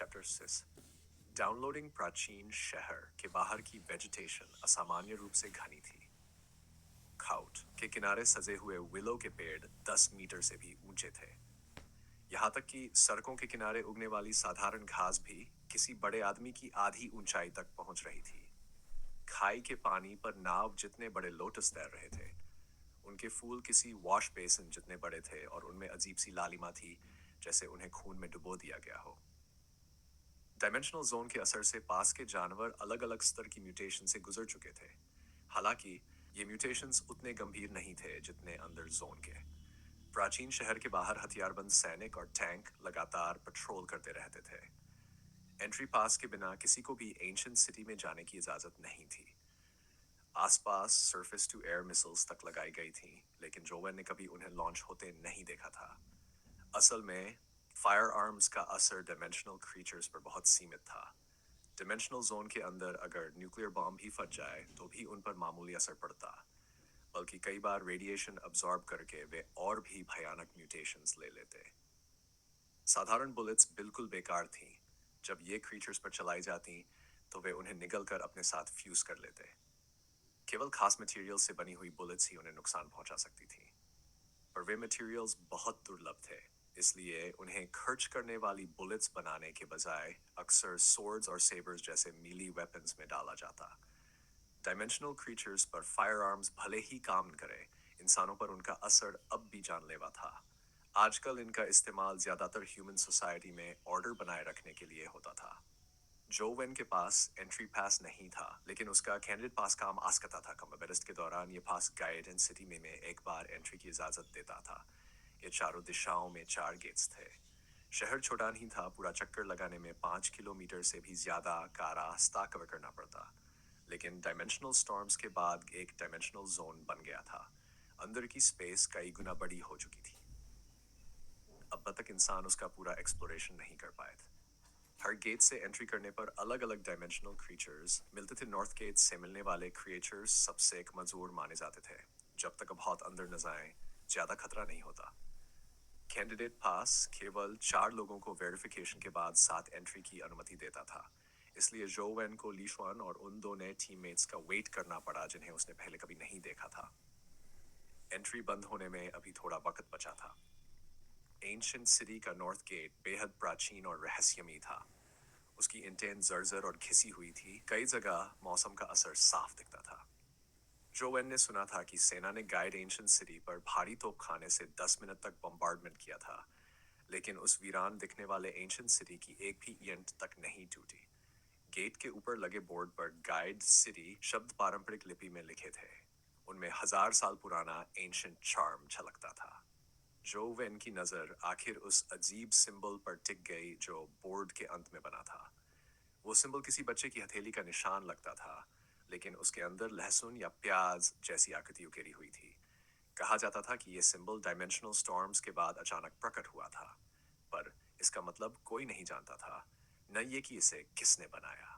Chapter 6। Downloading. प्राचीन शहर के बाहर की वेजिटेशन असामान्य रूप से घनी थी। खाउट के किनारे सजे हुए विलो के पेड़ 10 मीटर से भी ऊंचे थे। यहाँ तक कि सड़कों के किनारे उगने वाली साधारण घास भी किसी बड़े आदमी की आधी ऊंचाई तक पहुंच रही थी। खाई के पानी पर नाव जितने बड़े लोटस तैर रहे थे। उनके फूल किसी वॉश बेसिन जितने बड़े थे और उनमें अजीब सी लालिमा थी, जैसे उन्हें खून में डुबो दिया गया हो। डायमेंशनल जोन के असर से पास के जानवर अलग अलग स्तर की म्यूटेशन से गुजर चुके थे। हालांकि ये म्यूटेशंस उतने गंभीर नहीं थे जितने अंदर जोन के। प्राचीन शहर के बाहर हथियारबंद सैनिक और टैंक लगातार पेट्रोल करते रहते थे। एंट्री पास के बिना किसी को भी एंशिएंट सिटी में जाने की इजाजत नहीं थी। आसपास सरफेस टू एयर मिसाइल्स तक लगाई गई थीं, लेकिन जोवेन ने कभी उन्हें लॉन्च होते नहीं देखा था। असल में फायर आर्म्स का असर डायमेंशनल क्रीचर्स पर बहुत सीमित था। डायमेंशनल जोन के अंदर अगर न्यूक्लियर बॉम्ब भी फट जाए तो भी उन पर मामूली असर पड़ता, बल्कि कई बार रेडिएशन अब्सॉर्ब करके वे और भी भयानक म्यूटेशंस ले लेते। साधारण बुलेट्स बिल्कुल बेकार थीं। जब ये क्रीचर्स पर चलाई जाती तो वे उन्हें निगल कर अपने साथ फ्यूज कर लेते। केवल खास मटेरियल से बनी हुई बुलेट्स ही उन्हें नुकसान पहुंचा सकती थी, पर वे मटेरियल्स बहुत दुर्लभ थे, इसलिए उन्हें खर्च करने वाली बुलेट्स बनाने के बजाय अक्सर सोर्ड्स और सेबर्स जैसे मीली वेपन्स में डाला जाता। डायमेंशनल क्रीचर्स पर फायर आर्म्स भले ही काम करे, इंसानों पर उनका असर अब भी जानलेवा था। आजकल इनका इस्तेमाल ज्यादातर ह्यूमन सोसाइटी में ऑर्डर बनाए रखने के लिए होता था। जो वेन के पास एंट्री पास नहीं था, लेकिन उसका कैंडिडेट पास काम आ सकता था। कम्बेरिस्ट के दौरान ये पास गाइड सिटी में एक बार एंट्री की इजाजत देता था। ये चारों दिशाओं में 4 गेट्स थे। शहर छोटा नहीं था, पूरा चक्कर लगाने में 5 किलोमीटर से भी ज्यादा का रास्ता कवर करना पड़ता। लेकिन डायमेंशनल स्टॉर्म्स के बाद एक डायमेंशनल जोन बन गया था। अंदर की स्पेस कई गुना बड़ी हो चुकी थी। अब तक इंसान उसका पूरा एक्सप्लोरेशन नहीं कर पाए थे। हर गेट से एंट्री करने पर अलग अलग डायमेंशनल क्रीचर्स मिलते थे। नॉर्थ गेट से मिलने वाले क्रिएचर्स सबसे एक मजबूर माने जाते थे। जब तक बहुत अंदर न जाएं, ज्यादा खतरा नहीं होता। कैंडिडेट पास केवल 4 लोगों को वेरिफिकेशन के बाद 7 एंट्री की अनुमति देता था, इसलिए जोवेन को लीशवान और उन दो नए टीममेट्स का वेट करना पड़ा जिन्हें उसने पहले कभी नहीं देखा था। एंट्री बंद होने में अभी थोड़ा वक्त बचा था। एंशिएंट सिटी का नॉर्थ गेट बेहद प्राचीन और रहस्यमयी था। उसकी इंटेन जर्जर और घिसी हुई थी। कई जगह मौसम का असर साफ दिखता था। जोवेन ने सुना था कि सेना ने गाइड एंशिएंट सिटी पर भारी तोपखाने से 10 मिनट तक बम्बार्डमेंट किया था, लेकिन उस वीरान दिखने वाले एंशिएंट सिटी की एक भी ईंट तक नहीं टूटी। गेट के ऊपर लगे बोर्ड पर गाइड सिटी शब्द पारंपरिक लिपि में लिखे थे। उनमें 1000 साल पुराना एंशिएंट चार्म झलकता था। जोवेन की नजर आखिर उस अजीब सिंबल पर टिक गई जो बोर्ड के अंत में बना था। वो सिंबल किसी बच्चे की हथेली का निशान लगता था, लेकिन उसके अंदर लहसुन या प्याज जैसी आकृति उकेरी हुई थी। कहा जाता था कि यह सिंबल डायमेंशनल स्टॉर्म्स के बाद अचानक प्रकट हुआ था, पर इसका मतलब कोई नहीं जानता था, न ये कि इसे किसने बनाया।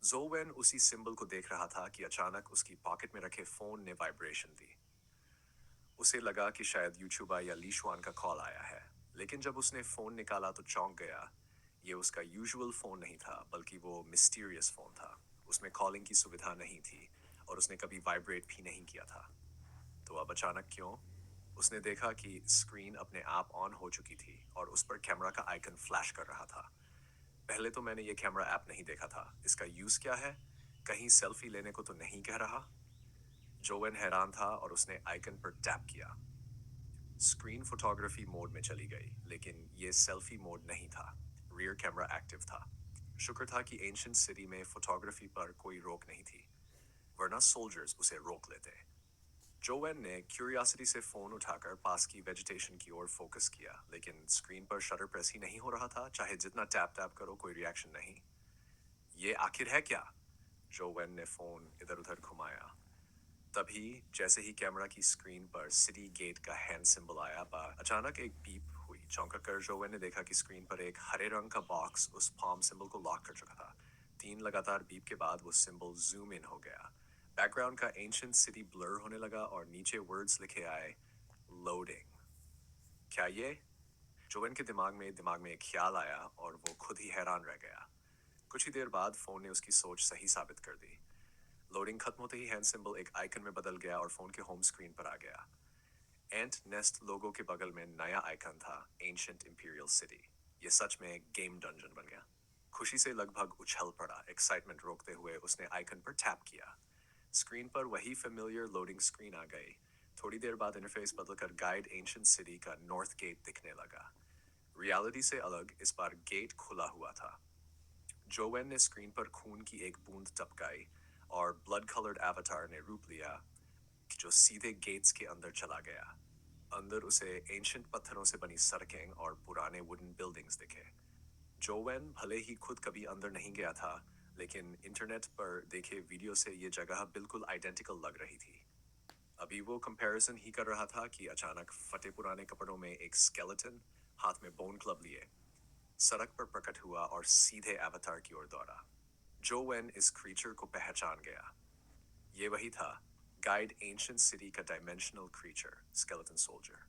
जोवेन उसी सिंबल को देख रहा था कि अचानक उसकी पॉकेट में रखे फोन ने वाइब्रेशन दी। उसे लगा कि शायद यूट्यूबर या लीशवान का कॉल आया है, लेकिन जब उसने फोन निकाला तो चौंक गया। ये उसका यूजुअल फोन नहीं था, बल्कि वो मिस्टीरियस फोन था। उसमें कॉलिंग की सुविधा नहीं थी और उसने कभी वाइब्रेट भी नहीं किया था। तो अब अचानक क्यों? उसने देखा कि स्क्रीन अपने आप ऑन हो चुकी थी और उस पर कैमरा का आइकन फ्लैश कर रहा था। पहले तो मैंने ये कैमरा ऐप नहीं देखा था। इसका यूज क्या है? कहीं सेल्फी लेने को तो नहीं कह रहा? जोवेन हैरान था और उसने आइकन पर टैप किया। स्क्रीन फोटोग्राफी मोड में चली गई, लेकिन ये सेल्फी मोड नहीं था। रियर कैमरा एक्टिव था। शुक्र था कि एंशिएंट सिटी में फोटोग्राफी पर कोई रोक नहीं थी, वरना सोल्जर्स उसे रोक लेते। जोवेन ने क्यूरियोसिटी से फोन उठाकर पास की वेजिटेशन की ओर फोकस किया, लेकिन स्क्रीन पर शटर प्रेस ही नहीं हो रहा था। चाहे जितना टैप टैप करो, कोई रिएक्शन नहीं। ये आखिर है क्या? जोवेन ने फोन इधर उधर घुमाया। तभी जैसे ही कैमरा की स्क्रीन पर सिटी गेट का हैंड सिंबल आया, अचानक एक बीप हुई। चौंका कर जोवेन ने देखा कि स्क्रीन पर एक हरे रंग का बॉक्स उस palm सिंबल को लॉक कर चुका था। 3 लगातार बीप के बाद वो सिंबल जूम इन हो गया। बैकग्राउंड का एंशिएंट सिटी ब्लर होने लगा और नीचे वर्ड्स लिखे आए, लोडिंग। क्या ये? जोवेन के दिमाग में एक ख्याल आया और वो खुद ही हैरान रह गया। कुछ ही देर बाद फोन ने उसकी सोच सही साबित कर दी। लोडिंग खत्म होते ही हैंड सिंबल एक आइकन में बदल गया और फोन के होम स्क्रीन पर आ गया। एंट नेस्ट लोगो के बगल में नया आइकन था, एंशिएंट इंपीरियल सिटी। ये सच में एक गेम डंजन बन गया। खुशी से लगभग उछल पड़ा। एक्साइटमेंट रोकते हुए उसने आइकन पर टैप किया। स्क्रीन पर वही फेमिलियर लोडिंग स्क्रीन आ गई। थोड़ी देर बाद इंटरफेस बदलकर गाइड एंशिएंट सिटी का नॉर्थ गेट दिखने लगा। रियलिटी से अलग, इस बार गेट खुला हुआ था। जोवेन ने स्क्रीन पर खून की एक बूंद टपकाई और ब्लड कलर्ड एवाटार ने रूप लिया जो सीधे गेट्स के अंदर चला गया। अंदर उसे एंशिएंट पत्थरों से बनी सड़कें और पुराने वुडन बिल्डिंग्स दिखे। जोवेन भले ही खुद कभी अंदर नहीं गया था, लेकिन इंटरनेट पर देखे वीडियो से ये जगह बिल्कुल आइडेंटिकल लग रही थी। अभी वो कंपैरिजन ही कर रहा था कि अचानक फटे पुराने कपड़ों में एक स्केलेटन हाथ में बोन क्लब लिए सड़क पर प्रकट हुआ और सीधे एवाटार की ओर दौड़ा। जोवेन इस क्रीचर को पहचान गया। ये वही था, गाइड एंशिएंट सिटी का डायमेंशनल क्रीचर, स्केलेटन सोल्जर।